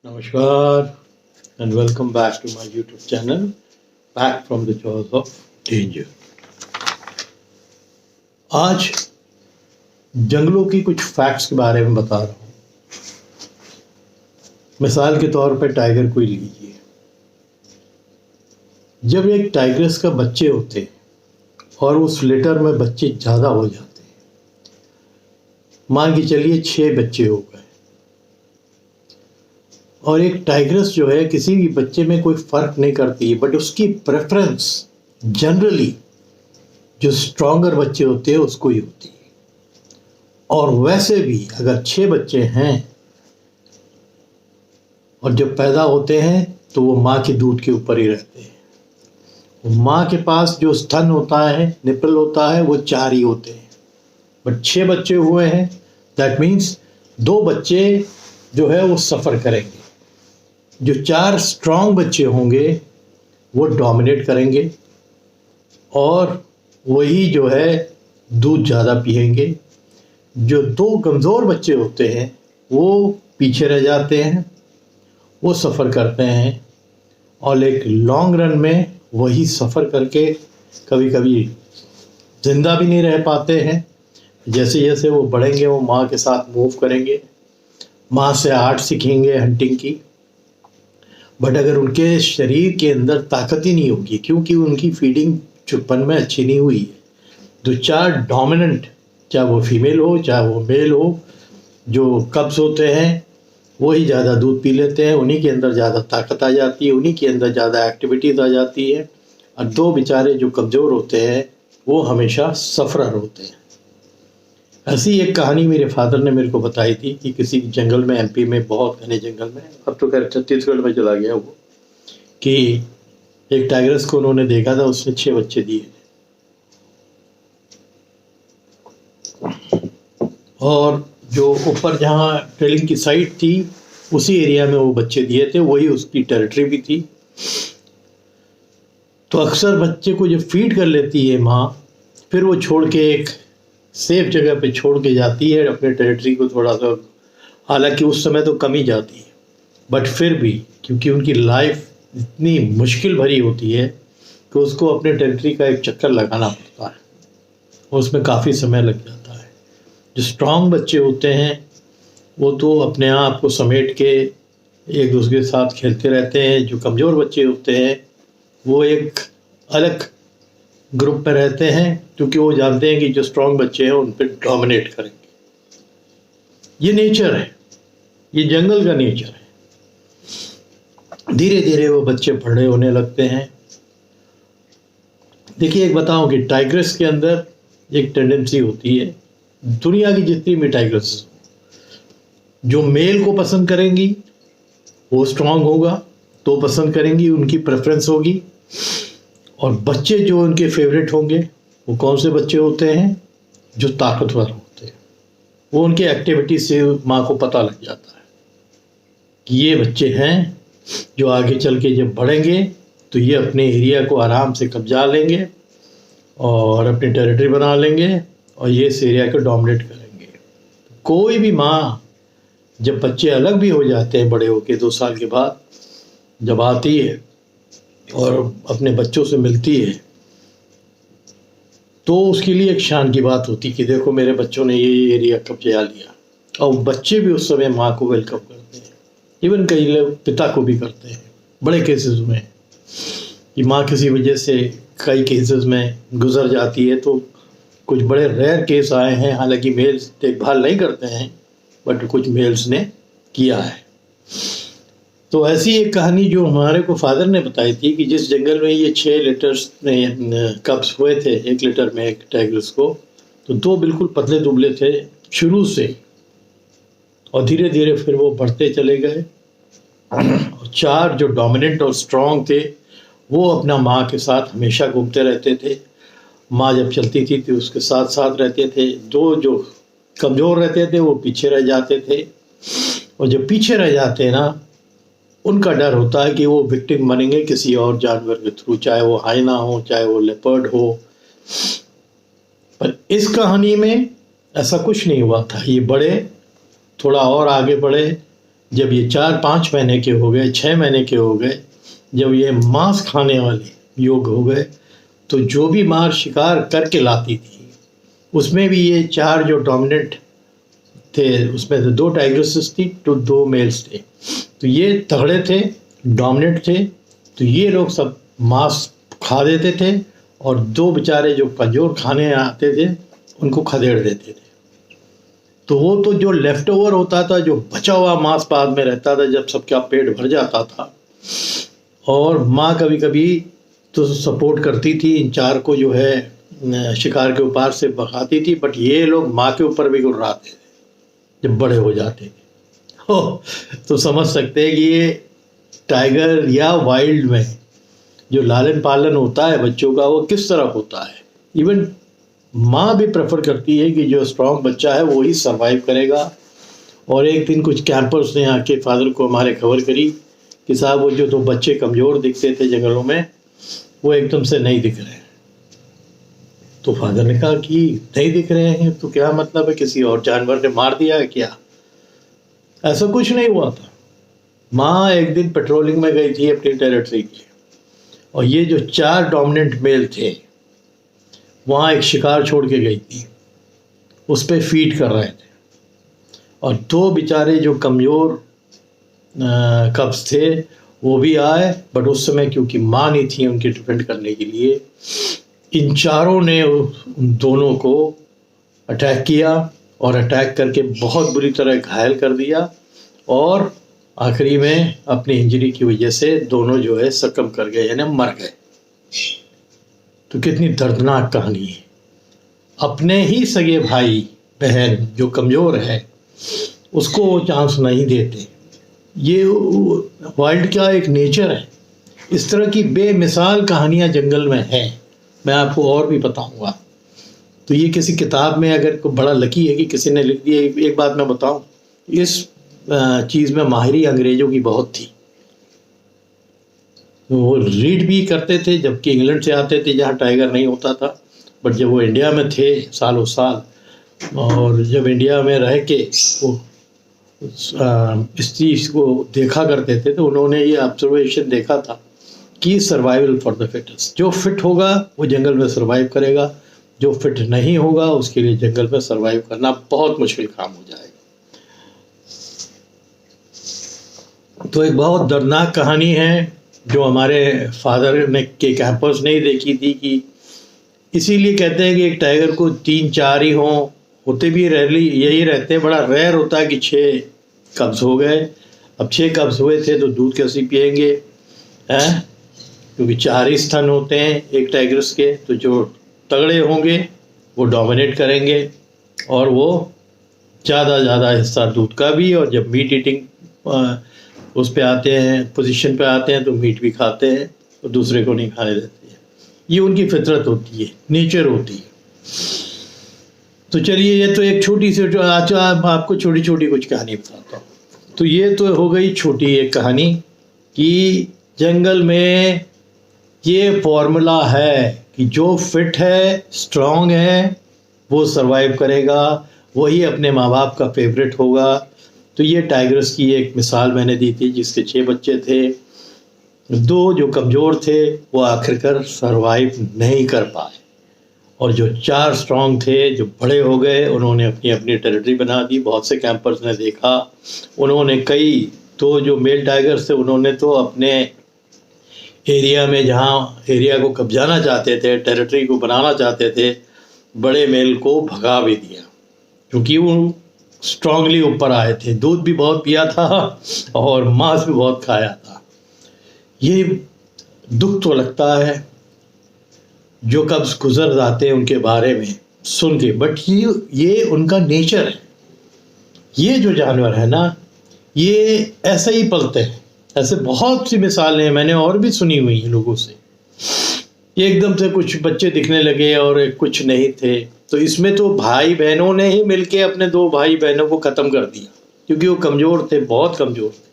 Namaskar and welcome back to my YouTube channel, Back from the Jaws of Danger. आज जंगलों की कुछ facts के बारे में बता रहा हूँ। मिसाल के तौर पर टाइगर को ही लीजिए। जब एक टाइग्रेस का बच्चे होते हैं और उस लिटर में बच्चे ज़्यादा हो जाते हैं, मान के चलिए 6 बच्चे हो गए, और एक टाइग्रेस जो है किसी भी बच्चे में कोई फर्क नहीं करती है, बट उसकी प्रेफरेंस जनरली जो स्ट्रॉन्गर बच्चे होते हैं उसको ही होती है। और वैसे भी अगर 6 बच्चे हैं और जब पैदा होते हैं तो वो माँ के दूध के ऊपर ही रहते हैं। माँ के पास जो स्तन होता है, निपल होता है, वो 4 ही होते हैं, बट 6 बच्चे हुए हैं। दैट मीन्स 2 बच्चे जो है वो सफ़र करेंगे। जो 4 स्ट्रॉन्ग बच्चे होंगे वो डोमिनेट करेंगे और वही जो है दूध ज़्यादा पिएंगे। जो 2 कमज़ोर बच्चे होते हैं वो पीछे रह जाते हैं, वो सफ़र करते हैं और एक लॉन्ग रन में वही सफ़र करके कभी कभी ज़िंदा भी नहीं रह पाते हैं। जैसे जैसे वो बढ़ेंगे वो माँ के साथ मूव करेंगे, माँ से आर्ट सीखेंगे हंटिंग की। बट अगर उनके शरीर के अंदर ताकत ही नहीं होगी क्योंकि उनकी फीडिंग चुपन में अच्छी नहीं हुई है, तो 4 डोमिनेंट, चाहे वो फीमेल हो चाहे वो मेल हो, जो कब्स होते हैं वही ज़्यादा दूध पी लेते हैं, उन्हीं के अंदर ज़्यादा ताकत आ जाती है, उन्हीं के अंदर ज़्यादा एक्टिविटीज़ आ जाती है। और 2 बेचारे जो कमज़ोर होते हैं वो हमेशा सफ़रर होते हैं। ऐसी एक कहानी मेरे फादर ने मेरे को बताई थी कि किसी जंगल में, एमपी में, बहुत घने जंगल में, अब तो खैर छत्तीसगढ़ में चला गया वो, कि एक टाइग्रेस को उन्होंने देखा था, उसने 6 बच्चे दिए और जो ऊपर जहाँ ट्रेलिंग की साइड थी उसी एरिया में वो बच्चे दिए थे, वही उसकी टेरिटरी भी थी। तो अक्सर बच्चे को जब फीड कर लेती है माँ, फिर वो छोड़ के एक सेफ जगह पे छोड़ के जाती है अपने टेरिटरी को थोड़ा सा। हालांकि उस समय तो कम ही जाती है, बट फिर भी क्योंकि उनकी लाइफ इतनी मुश्किल भरी होती है कि उसको अपने टेरिटरी का एक चक्कर लगाना पड़ता है और उसमें काफ़ी समय लग जाता है। जो स्ट्रॉन्ग बच्चे होते हैं वो तो अपने आप को समेट के एक दूसरे के साथ खेलते रहते हैं। जो कमज़ोर बच्चे होते हैं वो एक अलग ग्रुप में रहते हैं क्योंकि वो जानते हैं कि जो स्ट्रॉन्ग बच्चे हैं उन पर डोमिनेट करेंगे। ये नेचर है, ये जंगल का नेचर है। धीरे धीरे वो बच्चे बड़े होने लगते हैं। देखिए, एक बताऊं कि टाइग्रेस के अंदर एक टेंडेंसी होती है, दुनिया की जितनी भी टाइग्रेस जो मेल को पसंद करेंगी वो स्ट्रॉन्ग होगा, तो पसंद करेंगी, उनकी प्रेफरेंस होगी। और बच्चे जो उनके फेवरेट होंगे वो कौन से बच्चे होते हैं? जो ताकतवर होते हैं। वो उनके एक्टिविटी से माँ को पता लग जाता है कि ये बच्चे हैं जो आगे चल के जब बढ़ेंगे तो ये अपने एरिया को आराम से कब्जा लेंगे और अपनी टेरिटरी बना लेंगे और ये इस एरिया को डोमिनेट करेंगे। कोई भी माँ जब बच्चे अलग भी हो जाते हैं, बड़े होके 2 साल के बाद जब आती है और अपने बच्चों से मिलती है, तो उसके लिए एक शान की बात होती कि देखो मेरे बच्चों ने ये एरिया कब्जा लिया। और बच्चे भी उस समय माँ को वेलकम करते हैं। इवन कई लोग पिता को भी करते हैं। बड़े केसेस में कि माँ किसी वजह से कई केसेस में गुजर जाती है, तो कुछ बड़े रेयर केस आए हैं। हालांकि मेल्स देखभाल नहीं करते हैं, बट कुछ मेल्स ने किया है। तो ऐसी एक कहानी जो हमारे को फादर ने बताई थी कि जिस जंगल में ये 6 लीटर्स में कब्स हुए थे, 1 लीटर में एक टाइग्रेस को, तो 2 बिल्कुल पतले दुबले थे शुरू से, और धीरे धीरे फिर वो बढ़ते चले गए। और 4 जो डोमिनेंट और स्ट्रॉन्ग थे वो अपना माँ के साथ हमेशा घूमते रहते थे। माँ जब चलती थी तो उसके साथ साथ रहते थे। 2 जो कमज़ोर रहते थे वो पीछे रह जाते थे, और जब पीछे रह जाते हैं ना, उनका डर होता है कि वो विक्टिम बनेंगे किसी और जानवर के थ्रू, चाहे वो हाइना हो चाहे वो लेपर्ड हो। पर इस कहानी में ऐसा कुछ नहीं हुआ था। ये बड़े, थोड़ा और आगे बढ़े, जब ये 4-5 महीने के हो गए, 6 महीने के हो गए, जब ये मांस खाने वाले योग हो गए, तो जो भी मां शिकार करके लाती थी उसमें भी ये 4 जो डोमिनेंट थे, उसमें से 2 टाइग्रेसेस थी तो 2 मेल्स थे। तो ये तगड़े थे, डोमिनेंट थे, तो ये लोग सब मांस खा देते थे और 2 बेचारे जो कमजोर खाने आते थे उनको खदेड़ देते थे। तो वो तो जो लेफ्ट ओवर होता था, जो बचा हुआ मांस बाद में रहता था जब सबका पेट भर जाता था, और माँ कभी कभी तो सपोर्ट करती थी इन 4 को, जो है शिकार के ऊपर से भगाती थी, बट ये लोग माँ के ऊपर भी गुर्राते थे जब बड़े हो जाते थे। तो समझ सकते हैं कि ये टाइगर या वाइल्ड में जो लालन पालन होता है बच्चों का वो किस तरह होता है। इवन माँ भी प्रेफर करती है कि जो स्ट्रांग बच्चा है वो ही सरवाइव करेगा। और एक दिन कुछ कैंपर्स ने आके फादर को हमारे खबर करी कि साहब वो जो 2 बच्चे कमज़ोर दिखते थे जंगलों में वो एकदम से नहीं दिख रहे हैं। तो फादर ने कहा कि नहीं दिख रहे हैं तो क्या मतलब है, किसी और जानवर ने मार दिया है क्या? ऐसा कुछ नहीं हुआ था। माँ एक दिन पेट्रोलिंग में गई थी अपनी टेरिटरी की, और ये जो 4 डोमिनेंट मेल थे वहाँ एक शिकार छोड़ के गई थी, उस पर फीड कर रहे थे, और 2 बेचारे जो कमज़ोर कब्ज थे वो भी आए, बट उस समय क्योंकि माँ नहीं थी उनके डिफेंड करने के लिए, इन 4 ने उन दोनों को अटैक किया और अटैक करके बहुत बुरी तरह घायल कर दिया, और आखिरी में अपनी इंजरी की वजह से दोनों जो है सकम कर गए, यानी मर गए। तो कितनी दर्दनाक कहानी है। अपने ही सगे भाई बहन जो कमज़ोर है उसको वो चांस नहीं देते। ये वाइल्ड का एक नेचर है। इस तरह की बेमिसाल कहानियाँ जंगल में हैं, मैं आपको और भी बताऊंगा। तो ये किसी किताब में अगर कोई बड़ा लकी है कि किसी ने लिख दिया। एक बात मैं बताऊं, इस चीज़ में माहिरी अंग्रेज़ों की बहुत थी। वो रीड भी करते थे जबकि इंग्लैंड से आते थे जहाँ टाइगर नहीं होता था, बट जब वो इंडिया में थे सालों साल, और जब इंडिया में रह के वो इस चीज़ को देखा करते थे, तो उन्होंने ये ऑब्जर्वेशन देखा था कि सर्वाइवल फॉर द फिटेस्ट। जो फिट होगा वो जंगल में सर्वाइव करेगा, जो फिट नहीं होगा उसके लिए जंगल में सर्वाइव करना बहुत मुश्किल काम हो जाएगा। तो एक बहुत दर्दनाक कहानी है जो हमारे फादर ने के कैंपर्स ने ही देखी थी, कि इसीलिए कहते हैं कि एक टाइगर को 3-4 ही होते भी रेयरली यही रहते हैं। बड़ा रेयर होता है कि 6 कब्ज हो गए। अब 6 कब्ज हुए थे तो दूध कैसे पिएंगे हैं, क्योंकि 4 ही स्तन होते हैं एक टाइगर्स के। तो जो तगड़े होंगे वो डोमिनेट करेंगे और वो ज़्यादा हिस्सा दूध का भी, और जब मीट ईटिंग उस पे आते हैं, पोजीशन पे आते हैं, तो मीट भी खाते हैं और दूसरे को नहीं खाने देते हैं। ये उनकी फितरत होती है, नेचर होती है। तो चलिए, ये तो एक छोटी सी आज आपको छोटी छोटी कुछ कहानी बताता हूँ। तो ये तो हो गई छोटी एक कहानी कि जंगल में ये फॉर्मूला है कि जो फिट है, स्ट्रांग है, वो सरवाइव करेगा, वही अपने माँ बाप का फेवरेट होगा। तो ये टाइगर्स की एक मिसाल मैंने दी थी जिसके 6 बच्चे थे। 2 जो कमज़ोर थे वो आखिरकार सरवाइव नहीं कर पाए, और जो 4 स्ट्रांग थे जो बड़े हो गए उन्होंने अपनी अपनी टेरिटरी बना दी। बहुत से कैंपर्स ने देखा, उन्होंने कई तो जो मेल टाइगर्स थे उन्होंने तो अपने एरिया में, जहाँ एरिया को कब्जाना चाहते थे, टेरिटरी को बनाना चाहते थे, बड़े मेल को भगा भी दिया, क्योंकि वो स्ट्रांगली ऊपर आए थे। दूध भी बहुत पिया था और मांस भी बहुत खाया था। ये दुख तो लगता है जो कब्ज गुजर जाते हैं उनके बारे में सुन के, बट ये उनका नेचर है। ये जो जानवर है ना, ये ऐसे ही पलते हैं। ऐसे बहुत सी मिसालें मैंने और भी सुनी हुई हैं लोगों से। एकदम से कुछ बच्चे दिखने लगे और कुछ नहीं थे। तो इसमें तो भाई बहनों ने ही मिलके अपने 2 भाई बहनों को ख़त्म कर दिया, क्योंकि वो कमज़ोर थे, बहुत कमज़ोर थे।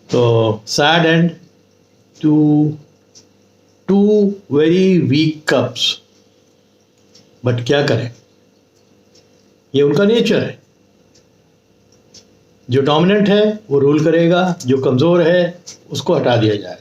तो sad and two very weak cups, but क्या करें, ये उनका नेचर है। जो डोमिनेंट है वो रूल करेगा, जो कमज़ोर है उसको हटा दिया जाए।